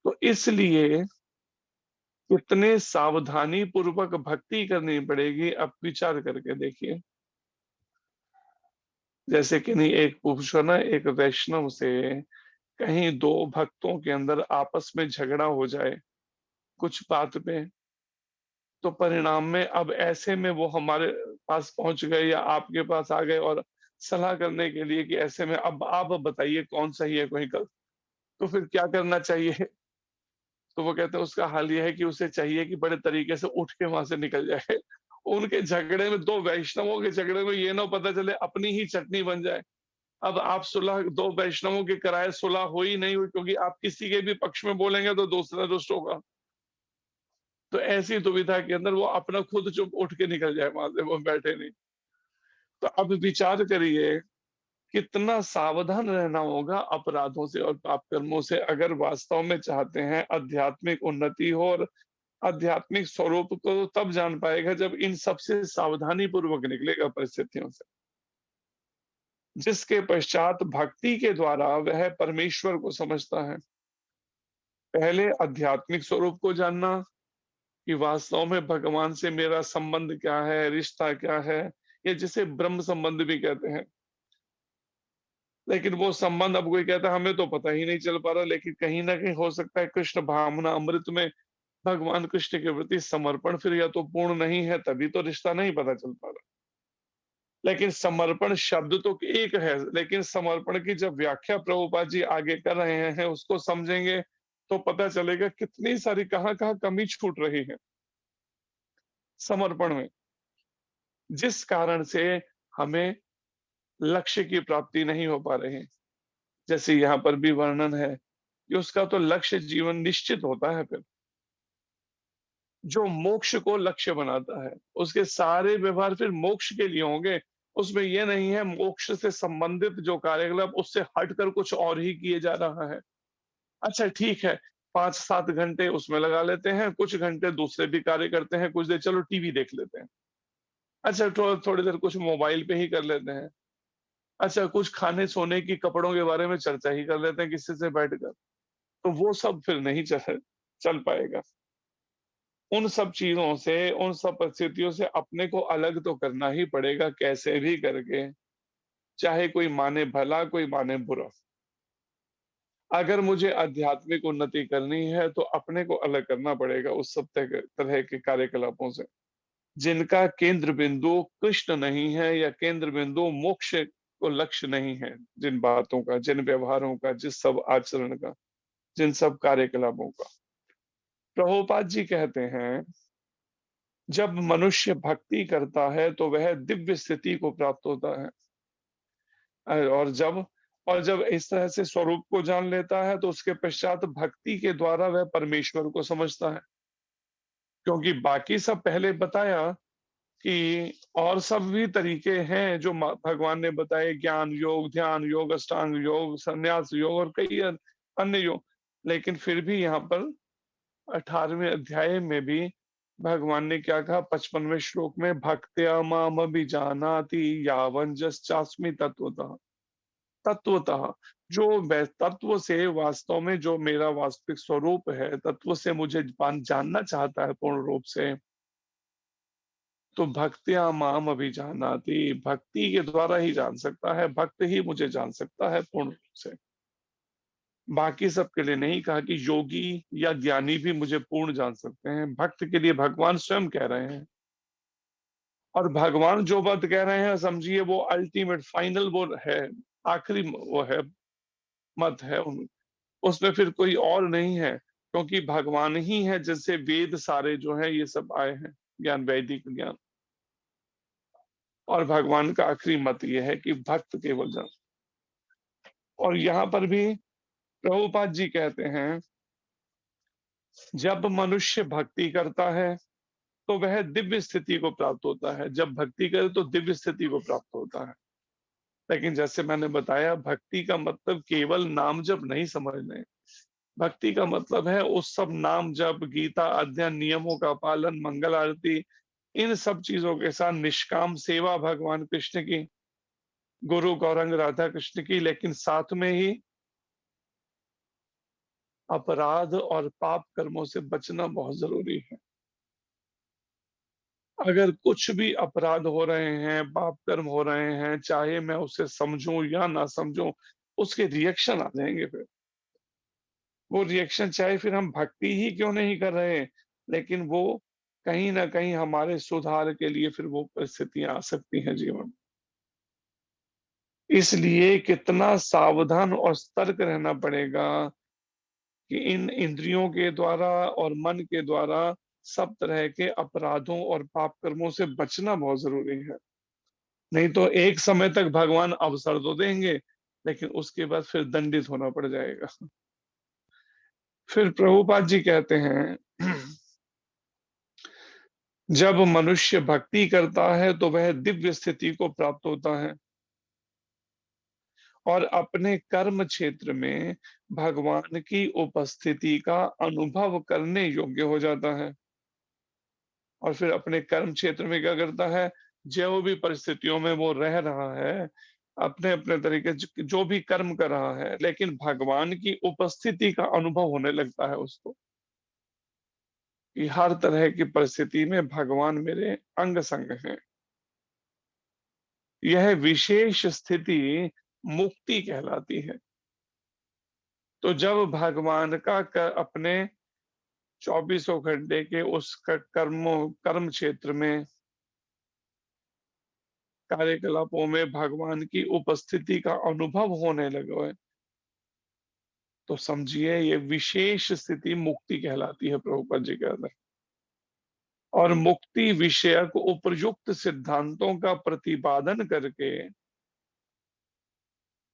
तो इसलिए कितने सावधानी पूर्वक भक्ति करनी पड़ेगी, अब विचार करके देखिए। जैसे कि नहीं, एक पूछो ना, एक वैष्णव से कहीं दो भक्तों के अंदर आपस में झगड़ा हो जाए कुछ बात पे, तो परिणाम में अब ऐसे में वो हमारे पास पहुंच गए या आपके पास आ गए और सलाह करने के लिए कि ऐसे में अब आप बताइए कौन सही है कोई गलत, तो फिर क्या करना चाहिए? तो वो कहते हैं उसका हल ये है कि उसे चाहिए कि बड़े तरीके से उठ के वहां से निकल जाए। उनके झगड़े में, दो वैष्णवों के झगड़े में ये ना पता चले अपनी ही चटनी बन जाए। अब आप सुलह दो वैष्णवों के कराए सुलह हो ही नहीं हुई, क्योंकि आप किसी के भी पक्ष में बोलेंगे तो दूसरा रुष्ट होगा। तो ऐसी दुविधा के अंदर वो अपना खुद चुप उठ के निकल जाए वहां से, वो बैठे नहीं। तो अब विचार करिए कितना सावधान रहना होगा अपराधों से और पाप कर्मों से, अगर वास्तव में चाहते हैं आध्यात्मिक उन्नति हो। और आध्यात्मिक स्वरूप को तब जान पाएगा जब इन सबसे सावधानी पूर्वक निकलेगा परिस्थितियों से, जिसके पश्चात भक्ति के द्वारा वह परमेश्वर को समझता है। पहले आध्यात्मिक स्वरूप को जानना कि वास्तव में भगवान से मेरा संबंध क्या है, रिश्ता क्या है, या जिसे ब्रह्म संबंध भी कहते हैं। लेकिन वो संबंध अब कोई कहता है हमें तो पता ही नहीं चल पा रहा, लेकिन कहीं ना कहीं हो सकता है कृष्ण भावना अमृत में भगवान कृष्ण के प्रति समर्पण फिर या तो पूर्ण नहीं है, तभी तो रिश्ता नहीं पता चल पा रहा। लेकिन समर्पण शब्द तो एक है, लेकिन समर्पण की जब व्याख्या प्रभुपाद जी आगे कर रहे हैं उसको समझेंगे तो पता चलेगा कितनी सारी कहाँ कहाँ कमी छूट रही है समर्पण में, जिस कारण से हमें लक्ष्य की प्राप्ति नहीं हो पा रही। जैसे यहाँ पर भी वर्णन है कि उसका तो लक्ष्य जीवन निश्चित होता है, फिर जो मोक्ष को लक्ष्य बनाता है उसके सारे व्यवहार फिर मोक्ष के लिए होंगे। उसमें यह नहीं है मोक्ष से संबंधित जो कार्यकलाप उससे हटकर कुछ और ही किए जा रहा है। अच्छा ठीक है, 5-7 घंटे उसमें लगा लेते हैं, कुछ घंटे दूसरे भी कार्य करते हैं, कुछ देर चलो टीवी देख लेते हैं, अच्छा थोड़ी देर कुछ मोबाइल पे ही कर लेते हैं, अच्छा कुछ खाने सोने की कपड़ों के बारे में चर्चा ही कर लेते हैं किसी से बैठकर, तो वो सब फिर नहीं चल पाएगा। उन सब चीजों से, उन सब परिस्थितियों से अपने को अलग तो करना ही पड़ेगा कैसे भी करके, चाहे कोई माने भला कोई माने बुरा। अगर मुझे आध्यात्मिक उन्नति करनी है तो अपने को अलग करना पड़ेगा उस सब तरह के कार्यकलापों से जिनका केंद्र बिंदु कृष्ण नहीं है या केंद्र बिंदु मोक्ष को लक्ष्य नहीं है, जिन बातों का, जिन व्यवहारों का, जिस सब आचरण का, जिन सब कार्यकलापों का। प्रभुपाद जी कहते हैं जब मनुष्य भक्ति करता है तो वह दिव्य स्थिति को प्राप्त होता है, और जब इस तरह से स्वरूप को जान लेता है तो उसके पश्चात भक्ति के द्वारा वह परमेश्वर को समझता है। क्योंकि बाकी सब पहले बताया कि और सब भी तरीके हैं जो भगवान ने बताए, ज्ञान योग, ध्यान योग, अष्टांग योग, संन्यास योग और कई अन्य योग, लेकिन फिर भी यहाँ पर 18वें अध्याय में भी भगवान ने क्या कहा 55वें श्लोक में, भक्त्या माम अभिजानाति यावञ्जश्चास्मि तत्वतः। तत्वतः जो तत्व से वास्तव में जो मेरा वास्तविक स्वरूप है, तत्व से मुझे जानना चाहता है पूर्ण रूप से, तो भक्त्या माम अभिजानाति, भक्ति के द्वारा ही जान सकता है, भक्त ही मुझे जान सकता है पूर्ण रूप से। बाकी सबके लिए नहीं कहा कि योगी या ज्ञानी भी मुझे पूर्ण जान सकते हैं, भक्त के लिए भगवान स्वयं कह रहे हैं। और भगवान जो बात कह रहे हैं समझिए वो अल्टीमेट फाइनल वो है, आखिरी वो है, मत है उसमें फिर कोई और नहीं है, क्योंकि भगवान ही है जिससे वेद सारे जो है ये सब आए हैं, ज्ञान, वैदिक ज्ञान। और भगवान का आखिरी मत ये है कि भक्त केवल जन। और यहाँ पर भी प्रभुपाद जी कहते हैं, जब मनुष्य भक्ति करता है तो वह दिव्य स्थिति को प्राप्त होता है। जब भक्ति करे तो दिव्य स्थिति को प्राप्त होता है। लेकिन जैसे मैंने बताया, भक्ति का मतलब केवल नाम जप नहीं समझने। भक्ति का मतलब है उस सब नाम जप, गीता अध्ययन, नियमों का पालन, मंगल आरती, इन सब चीजों के साथ निष्काम सेवा भगवान कृष्ण की, गुरु गौरंग राधा कृष्ण की, लेकिन साथ में ही अपराध और पाप कर्मों से बचना बहुत जरूरी है। अगर कुछ भी अपराध हो रहे हैं, पाप कर्म हो रहे हैं, चाहे मैं उसे समझूं या ना समझूं, उसके रिएक्शन आ जाएंगे। फिर वो रिएक्शन, चाहे फिर हम भक्ति ही क्यों नहीं कर रहे, लेकिन वो कहीं ना कहीं हमारे सुधार के लिए फिर वो परिस्थितियां आ सकती हैं जीवन में। इसलिए कितना सावधान और सतर्क रहना पड़ेगा कि इन इंद्रियों के द्वारा और मन के द्वारा सब तरह के अपराधों और पाप कर्मों से बचना बहुत जरूरी है। नहीं तो एक समय तक भगवान अवसर तो देंगे, लेकिन उसके बाद फिर दंडित होना पड़ जाएगा। फिर प्रभुपाद जी कहते हैं, जब मनुष्य भक्ति करता है तो वह दिव्य स्थिति को प्राप्त होता है और अपने कर्म क्षेत्र में भगवान की उपस्थिति का अनुभव करने योग्य हो जाता है। और फिर अपने कर्म क्षेत्र में क्या करता है, जो भी परिस्थितियों में वो रह रहा है, अपने अपने तरीके जो भी कर्म कर रहा है, लेकिन भगवान की उपस्थिति का अनुभव होने लगता है उसको, कि हर तरह की परिस्थिति में भगवान मेरे अंग संग हैं। यह विशेष स्थिति मुक्ति कहलाती है। तो जब भगवान का अपने 24 घंटे के उस कर्म क्षेत्र में, कार्यकलापों में भगवान की उपस्थिति का अनुभव होने लगे, तो समझिए ये विशेष स्थिति मुक्ति कहलाती है, प्रभुपाद जी कहते हैं। और मुक्ति विषयक उपयुक्त सिद्धांतों का प्रतिपादन करके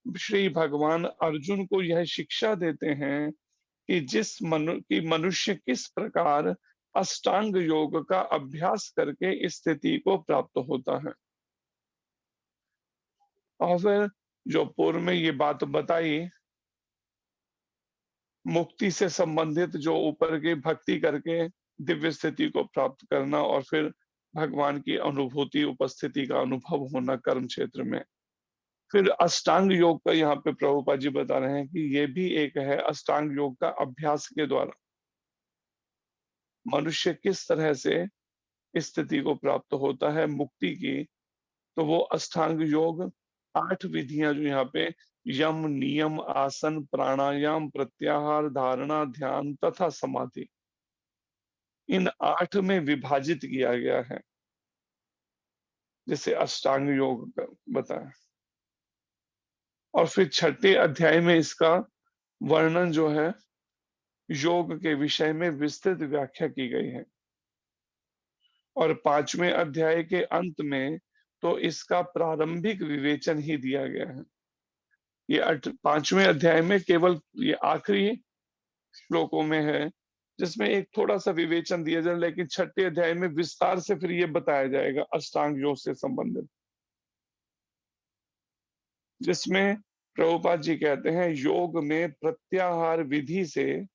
श्री भगवान अर्जुन को यह शिक्षा देते हैं कि मनुष्य किस प्रकार अष्टांग योग का अभ्यास करके इस स्थिति को प्राप्त होता है। और फिर जो पूर्व में ये बात बताई, मुक्ति से संबंधित जो ऊपर की भक्ति करके दिव्य स्थिति को प्राप्त करना और फिर भगवान की अनुभूति, उपस्थिति का अनुभव होना कर्म क्षेत्र में। फिर अष्टांग योग का यहाँ पे प्रभुपाद जी बता रहे हैं कि ये भी एक है, अष्टांग योग का अभ्यास के द्वारा मनुष्य किस तरह से स्थिति को प्राप्त होता है मुक्ति की। तो वो अष्टांग योग 8 विधियां जो यहाँ पे यम, नियम, आसन, प्राणायाम, प्रत्याहार, धारणा, ध्यान तथा समाधि, इन 8 में विभाजित किया गया है, जिसे अष्टांग योग बताया। और फिर 6ठे अध्याय में इसका वर्णन जो है योग के विषय में विस्तृत व्याख्या की गई है। और 5वें अध्याय के अंत में तो इसका प्रारंभिक विवेचन ही दिया गया है। ये 5वें अध्याय में केवल ये आखिरी श्लोकों में है जिसमें एक थोड़ा सा विवेचन दिया जाए, लेकिन 6ठे अध्याय में विस्तार से फिर ये बताया जाएगा अष्टांग योग से संबंधित, जिसमें प्रभुपाद जी कहते हैं योग में प्रत्याहार विधि से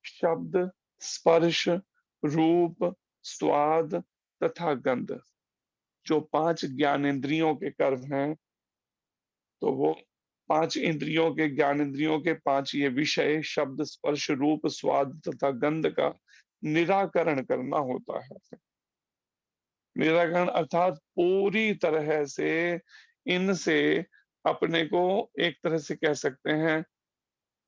शब्द, स्पर्श, रूप, स्वाद तथा गंध, जो 5 ज्ञानेंद्रियों के कर्म हैं, तो वो 5 इंद्रियों के, ज्ञानेंद्रियों के 5 ये विषय शब्द, स्पर्श, रूप, स्वाद तथा गंध का निराकरण करना होता है। निराकरण अर्थात पूरी तरह से इनसे अपने को एक तरह से कह सकते हैं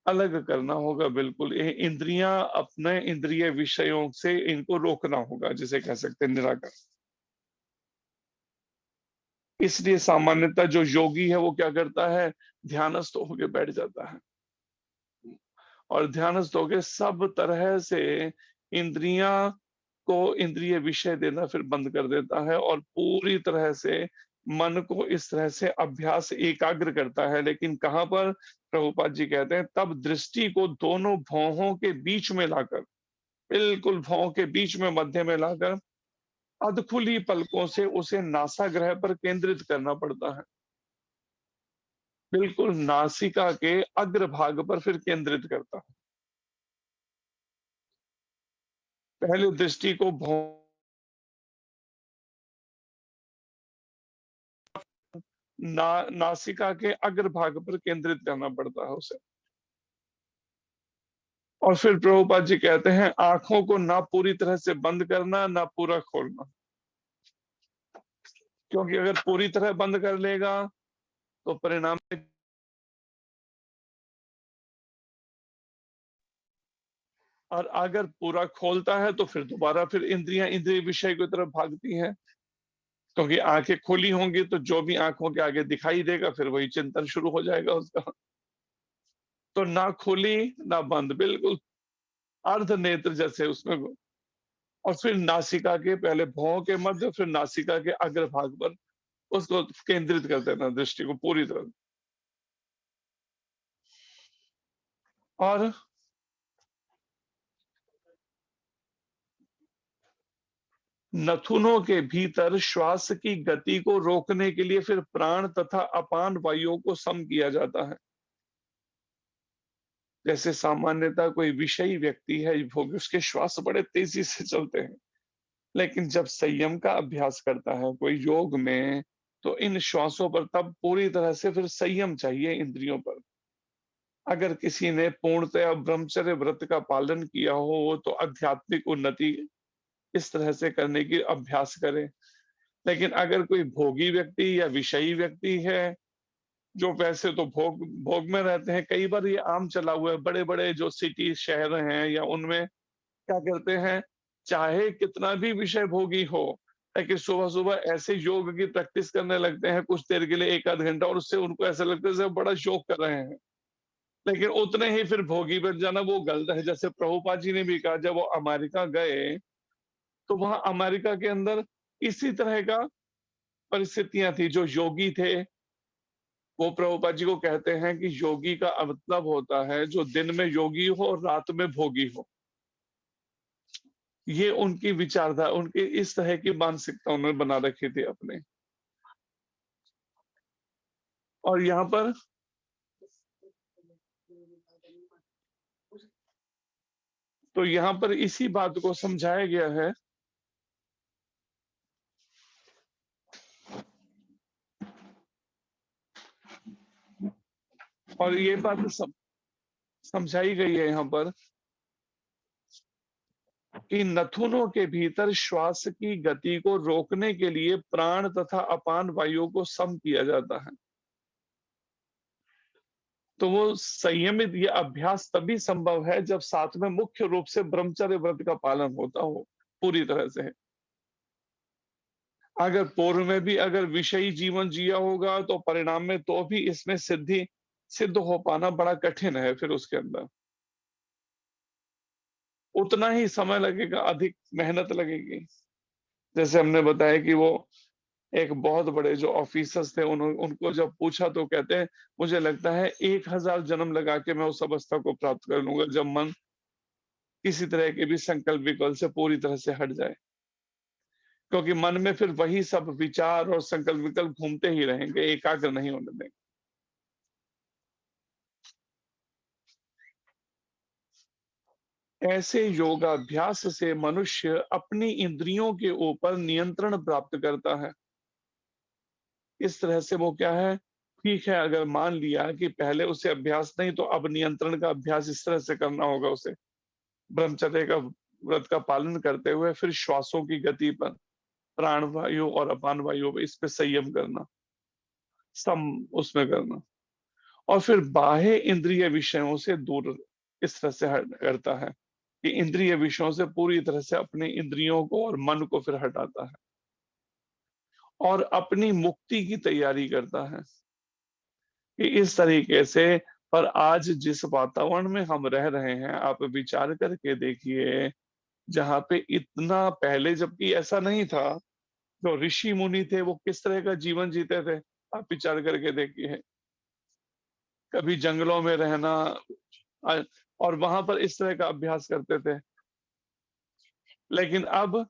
अलग करना होगा। बिल्कुल ये इंद्रियां अपने इंद्रिय विषयों से, इनको रोकना होगा, जिसे कह सकते हैं निराकरण। इसलिए सामान्यतः जो योगी है वो क्या करता है, ध्यानस्थ होके बैठ जाता है और ध्यानस्थ होके सब तरह से इंद्रियां को इंद्रिय विषय देना फिर बंद कर देता है और पूरी तरह से मन को इस तरह से अभ्यास एकाग्र करता है। लेकिन कहाँ पर, प्रभुपाद जी कहते हैं, तब दृष्टि को दोनों भौहों के बीच में लाकर, बिल्कुल भौहों के बीच में मध्य में लाकर अधखुली पलकों से उसे नासाग्रह पर केंद्रित करना पड़ता है। बिल्कुल नासिका के अग्रभाग पर फिर केंद्रित करता है। पहले दृष्टि को नासिका के अग्रभाग पर केंद्रित करना पड़ता है उसे। और फिर प्रभुपाद जी कहते हैं आंखों को ना पूरी तरह से बंद करना ना पूरा खोलना, क्योंकि अगर पूरी तरह बंद कर लेगा तो परिणाम, और अगर पूरा खोलता है तो फिर दोबारा फिर इंद्रियां इंद्रिय विषय की तरफ भागती हैं, क्योंकि आंखें खुली होंगी तो जो भी आंखों के आगे दिखाई देगा फिर वही चिंतन शुरू हो जाएगा उसका। तो ना खुली ना बंद, बिल्कुल अर्ध नेत्र जैसे उसमें। और फिर नासिका के पहले भौं के मध्य, फिर नासिका के अग्रभाग पर उसको केंद्रित कर देना दृष्टि को पूरी तरह। और नथुनों के भीतर श्वास की गति को रोकने के लिए फिर प्राण तथा अपान वायुओं को सम किया जाता है। जैसे सामान्यतः कोई विषयी व्यक्ति है, उसके श्वास बड़े तेजी से चलते हैं, लेकिन जब संयम का अभ्यास करता है कोई योग में, तो इन श्वासों पर तब पूरी तरह से फिर संयम चाहिए इंद्रियों पर। अगर किसी ने पूर्णतया ब्रह्मचर्य व्रत का पालन किया हो तो आध्यात्मिक उन्नति इस तरह से करने की अभ्यास करे। लेकिन अगर कोई भोगी व्यक्ति या विषयी व्यक्ति है, जो वैसे तो भोग भोग में रहते हैं, कई बार ये आम चला हुआ है, बड़े बड़े जो सिटी शहर हैं या उनमें क्या करते हैं, चाहे कितना भी विषय भोगी हो, लेकिन सुबह सुबह ऐसे योग की प्रैक्टिस करने लगते हैं कुछ देर के लिए, एक आध घंटा, और उससे उनको ऐसा लगता है जैसे बड़ा योग कर रहे हैं। लेकिन उतने ही फिर भोगी बन जाना वो गलत है। जैसे प्रभुपाद जी ने भी कहा, जब वो अमेरिका गए तो वहां अमेरिका के अंदर इसी तरह का परिस्थितियां थी। जो योगी थे वो प्रभुपाद जी को कहते हैं कि योगी का मतलब होता है जो दिन में योगी हो और रात में भोगी हो। ये उनकी विचारधारा, उनकी इस तरह की मानसिकता उन्होंने बना रखी थी अपने। और यहाँ पर तो यहाँ पर इसी बात को समझाया गया है। और ये बात समझाई गई है यहाँ पर कि नथुनों के भीतर श्वास की गति को रोकने के लिए प्राण तथा अपान वायुओं को सम किया जाता है। तो वो संयमित ये अभ्यास तभी संभव है जब साथ में मुख्य रूप से ब्रह्मचर्य व्रत का पालन होता हो पूरी तरह से। अगर पूर्व में भी अगर विषयी जीवन जिया होगा तो परिणाम में तो भी इसमें सिद्ध हो पाना बड़ा कठिन है। फिर उसके अंदर उतना ही समय लगेगा, अधिक मेहनत लगेगी। जैसे हमने बताया कि वो एक बहुत बड़े जो ऑफिसर्स थे, उनको जब पूछा तो कहते हैं मुझे लगता है 1000 जन्म लगा के मैं उस अवस्था को प्राप्त कर लूंगा जब मन किसी तरह के भी संकल्प विकल्प से पूरी तरह से हट जाए। क्योंकि मन में फिर वही सब विचार और संकल्प विकल्प घूमते ही रहेंगे, एकाग्र नहीं होने देंगे। ऐसे योगाभ्यास से मनुष्य अपनी इंद्रियों के ऊपर नियंत्रण प्राप्त करता है। इस तरह से वो क्या है, ठीक है, अगर मान लिया कि पहले उसे अभ्यास नहीं, तो अब नियंत्रण का अभ्यास इस तरह से करना होगा उसे, ब्रह्मचर्य का व्रत का पालन करते हुए फिर श्वासों की गति पर, प्राण वायु और अपान वायु पर इस पे संयम करना, सम उसमें करना। और फिर बाह्य इंद्रिय विषयों से दूर इस तरह से करता है कि इंद्रिय विषयों से पूरी तरह से अपने इंद्रियों को और मन को फिर हटाता है। और अपनी मुक्ति की तैयारी करता है। कि इस तरीके से, पर आज जिस वातावरण में हम रह रहे हैं, आप विचार करके देखिए, जहाँ पे इतना पहले जबकि ऐसा नहीं था, जो ऋषि मुनि थे वो किस तरह का जीवन जीते थे, आप विचार करके देखिए। कभी जंगलों में रहना, अ, और वहां पर इस तरह का अभ्यास करते थे। लेकिन अब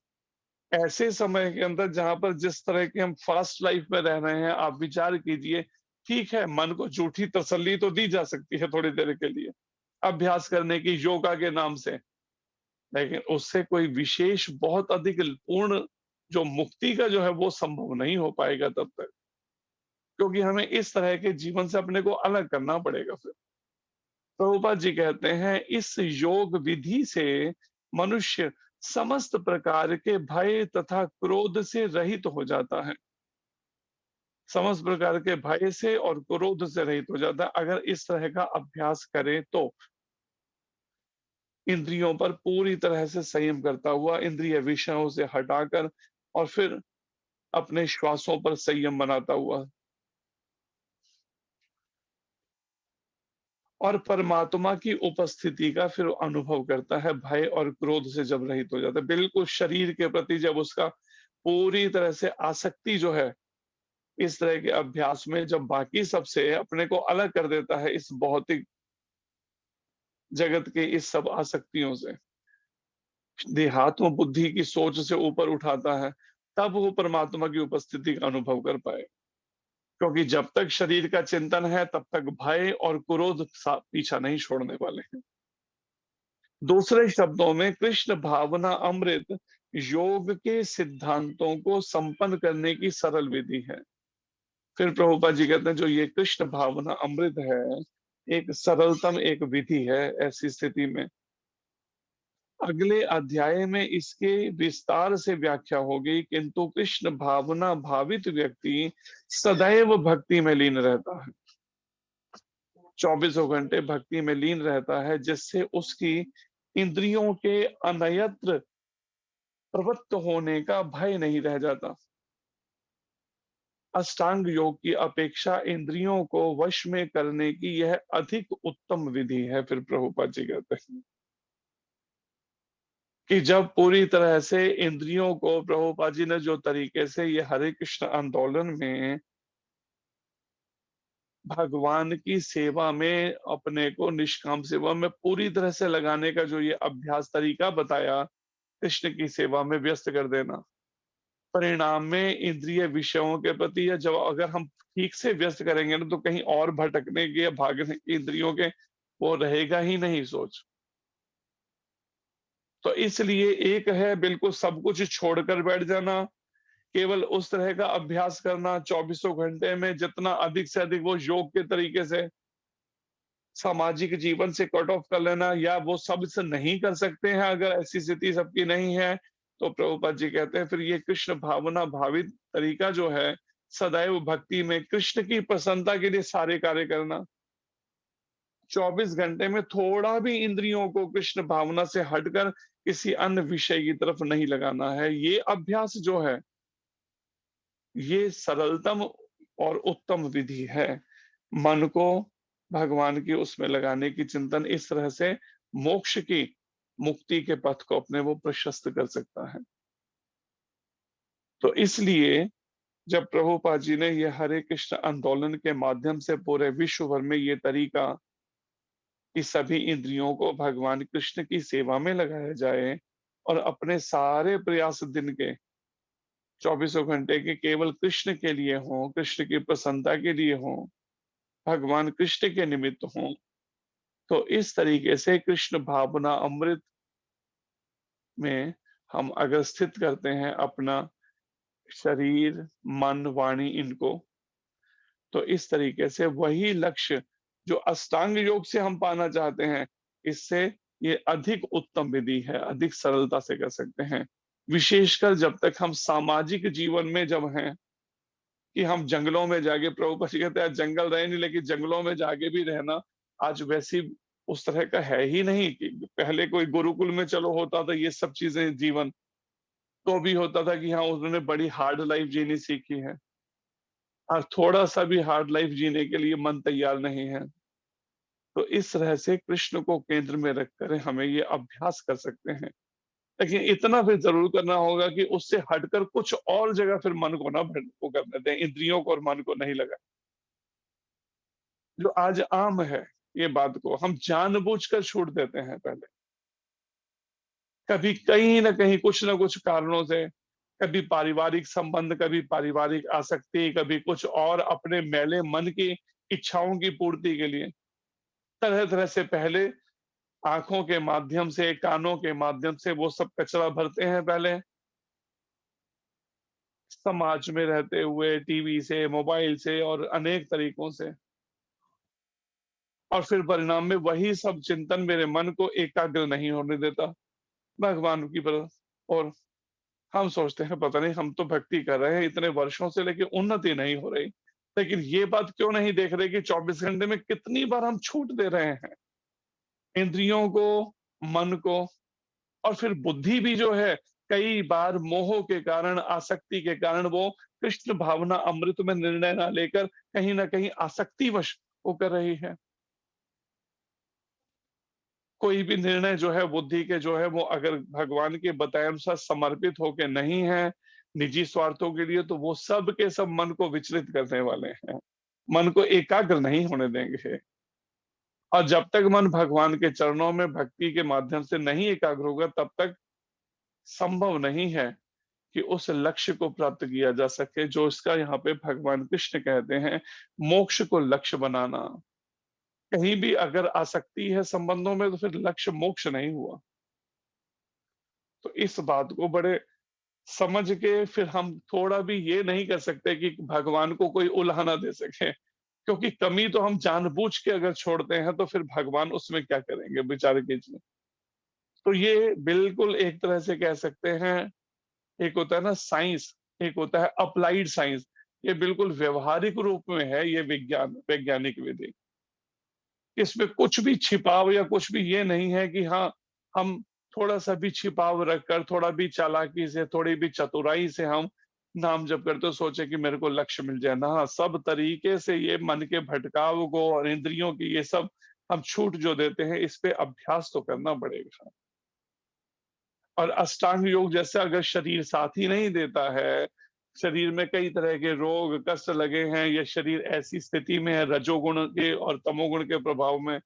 ऐसे समय के अंदर जहां पर जिस तरह के हम फास्ट लाइफ में रह रहे हैं, आप विचार कीजिए, ठीक है, मन को झूठी तसल्ली तो दी जा सकती है थोड़ी देर के लिए, अभ्यास करने की योगा के नाम से, लेकिन उससे कोई विशेष बहुत अधिक पूर्ण जो मुक्ति का जो है वो संभव नहीं हो पाएगा तब तक, क्योंकि हमें इस तरह के जीवन से अपने को अलग करना पड़ेगा फिर। प्रभुपाद जी कहते हैं, इस योग विधि से मनुष्य समस्त प्रकार के भय तथा क्रोध से रहित हो जाता है। समस्त प्रकार के भय से और क्रोध से रहित हो जाता है अगर इस तरह का अभ्यास करें तो। इंद्रियों पर पूरी तरह से संयम करता हुआ, इंद्रिय विषयों से हटाकर, और फिर अपने श्वासों पर संयम बनाता हुआ, और परमात्मा की उपस्थिति का फिर अनुभव करता है, भय और क्रोध से जब रहित हो जाता है, बिल्कुल शरीर के प्रति जब उसका पूरी तरह से आसक्ति जो है, इस तरह के अभ्यास में जब बाकी सबसे अपने को अलग कर देता है, इस भौतिक जगत के इस सब आसक्तियों से, देहात्म बुद्धि की सोच से ऊपर उठाता है, तब वो परमात्मा की उपस्थिति का अनुभव कर पाए। क्योंकि जब तक शरीर का चिंतन है, तब तक भय और क्रोध पीछा नहीं छोड़ने वाले हैं। दूसरे शब्दों में, कृष्ण भावना अमृत योग के सिद्धांतों को संपन्न करने की सरल विधि है। फिर प्रभुपाद जी कहते हैं, जो ये कृष्ण भावना अमृत है, एक सरलतम एक विधि है। ऐसी स्थिति में अगले अध्याय में इसके विस्तार से व्याख्या होगी, किंतु कृष्ण भावना भावित व्यक्ति सदैव भक्ति में लीन रहता है, 24 घंटे भक्ति में लीन रहता है, जिससे उसकी इंद्रियों के अन्यत्र प्रवृत्त होने का भय नहीं रह जाता। अष्टांग योग की अपेक्षा इंद्रियों को वश में करने की यह अधिक उत्तम विधि है। फिर प्रभुपाद जी कहते हैं कि जब पूरी तरह से इंद्रियों को, प्रभुपाद जी ने जो तरीके से ये हरे कृष्ण आंदोलन में भगवान की सेवा में अपने को, निष्काम सेवा में पूरी तरह से लगाने का जो ये अभ्यास तरीका बताया, कृष्ण की सेवा में व्यस्त कर देना, परिणाम में इंद्रिय विषयों के प्रति, या जब अगर हम ठीक से व्यस्त करेंगे ना, तो कहीं और भटकने के या भागने की इंद्रियों के वो रहेगा ही नहीं सोच। तो इसलिए एक है बिल्कुल सब कुछ छोड़कर बैठ जाना, केवल उस तरह का अभ्यास करना 24 घंटे में, जितना अधिक से अधिक वो योग के तरीके से सामाजिक जीवन से कट ऑफ कर लेना, या वो सब से नहीं कर सकते हैं, अगर ऐसी स्थिति सबकी नहीं है, तो प्रभुपाद जी कहते हैं फिर ये कृष्ण भावना भावित तरीका जो है, सदैव भक्ति में कृष्ण की प्रसन्नता के लिए सारे कार्य करना, 24 घंटे में थोड़ा भी इंद्रियों को कृष्ण भावना से हटकर किसी अन्य विषय की तरफ नहीं लगाना है। ये अभ्यास जो है, ये सरलतम और उत्तम विधि है। मन को भगवान की उसमें लगाने की चिंतन इस तरह से मोक्ष की, मुक्ति के पथ को अपने वो प्रशस्त कर सकता है। तो इसलिए जब प्रभुपाद जी ने ये हरे कृष्ण आंदोलन के माध्यम से पूरे विश्व भर में ये तरीका कि सभी इंद्रियों को भगवान कृष्ण की सेवा में लगाया जाए, और अपने सारे प्रयास दिन के 24 घंटे के केवल कृष्ण के लिए हों, कृष्ण की प्रसन्नता के लिए हों, भगवान कृष्ण के निमित्त हों, तो इस तरीके से कृष्ण भावना अमृत में हम अगर स्थित करते हैं अपना शरीर, मन, वाणी, इनको, तो इस तरीके से वही लक्ष्य जो अष्टांग योग से हम पाना चाहते हैं, इससे ये अधिक उत्तम विधि है, अधिक सरलता से कर सकते हैं। विशेषकर जब तक हम सामाजिक जीवन में जब हैं, कि हम जंगलों में जाके, प्रभुपाद जी कहते हैं जंगल रहे नहीं, लेकिन जंगलों में जाके भी रहना आज वैसी उस तरह का है ही नहीं। कि पहले कोई गुरुकुल में चलो होता था ये सब चीजें जीवन, तो भी होता था कि हाँ उन्होंने बड़ी हार्ड लाइफ जीनी सीखी है, और थोड़ा सा भी हार्ड लाइफ जीने के लिए मन तैयार नहीं है। तो इस तरह से कृष्ण को केंद्र में रखकर हमें ये अभ्यास कर सकते हैं। लेकिन इतना फिर जरूर करना होगा कि उससे हटकर कुछ और जगह फिर मन को ना वो करने दें, इंद्रियों को और मन को नहीं लगा। जो आज आम है, ये बात को हम जानबूझकर छूट देते हैं पहले। कभी कहीं ना कहीं कुछ ना कुछ कारणों से, कभी पारिवारिक संबंध, कभी पारिवारिक आसक्ति, कभी कुछ और अपने मैले मन की इच्छाओं की पूर्ति के लिए तरह तरह से पहले आंखों के माध्यम से, कानों के माध्यम से वो सब कचरा भरते हैं पहले, समाज में रहते हुए, टीवी से, मोबाइल से और अनेक तरीकों से। और फिर परिणाम में वही सब चिंतन मेरे मन को एकाग्र नहीं होने देता भगवान की तरफ। और हम सोचते हैं पता नहीं, हम तो भक्ति कर रहे हैं इतने वर्षों से, लेकिन उन्नति नहीं हो रही। लेकिन ये बात क्यों नहीं देख रहे कि 24 घंटे में कितनी बार हम छूट दे रहे हैं इंद्रियों को, मन को। और फिर बुद्धि भी जो है, कई बार मोह के कारण, आसक्ति के कारण वो कृष्ण भावना अमृत में निर्णय ना लेकर कहीं ना कहीं आसक्तिवश वो कर रही है। कोई भी निर्णय जो है बुद्धि के जो है, वो अगर भगवान के बताए अनुसार समर्पित होके नहीं है निजी स्वार्थों के लिए, तो वो सब के सब मन को विचलित करने वाले हैं, मन को एकाग्र नहीं होने देंगे। और जब तक मन भगवान के चरणों में भक्ति के माध्यम से नहीं एकाग्र होगा, तब तक संभव नहीं है कि उस लक्ष्य को प्राप्त किया जा सके जो इसका यहाँ पे भगवान कृष्ण कहते हैं, मोक्ष को लक्ष्य बनाना। कहीं भी अगर आसक्ति है संबंधों में, तो फिर लक्ष्य मोक्ष नहीं हुआ। तो इस बात को बड़े समझ के फिर हम थोड़ा भी ये नहीं कर सकते कि भगवान को कोई उल्हाना दे सके, क्योंकि कमी तो हम जानबूझ के अगर छोड़ते हैं तो फिर भगवान उसमें क्या करेंगे, विचार कीजिए। तो ये बिल्कुल एक तरह से कह सकते हैं, एक होता है ना साइंस, एक होता है अप्लाइड साइंस। ये बिल्कुल व्यवहारिक रूप में है ये विज्ञान, वैज्ञानिक विधि। इसमें कुछ भी छिपाव या कुछ भी ये नहीं है कि हाँ हम थोड़ा सा भी छिपाव रखकर, थोड़ा भी चालाकी से, थोड़ी भी चतुराई से हम नाम जप करते सोचे कि मेरे को लक्ष्य मिल जाए ना। हाँ, सब तरीके से ये मन के भटकाव को और इंद्रियों की ये सब हम छूट जो देते हैं, इस पे अभ्यास तो करना पड़ेगा। और अष्टांग योग जैसे अगर शरीर साथ ही नहीं देता है, शरीर में कई तरह के रोग कष्ट लगे हैं, या शरीर ऐसी स्थिति में है रजोगुण के और तमोगुण के प्रभाव में,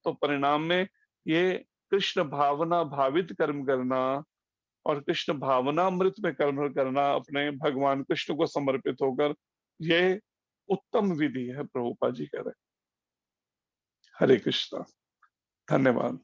तो परिणाम में ये कृष्ण भावना भावित कर्म करना और कृष्ण भावना अमृत में कर्म करना, अपने भगवान कृष्ण को समर्पित होकर, ये उत्तम विधि है, प्रभुपाद जी कह रहे। हरे कृष्णा, धन्यवाद।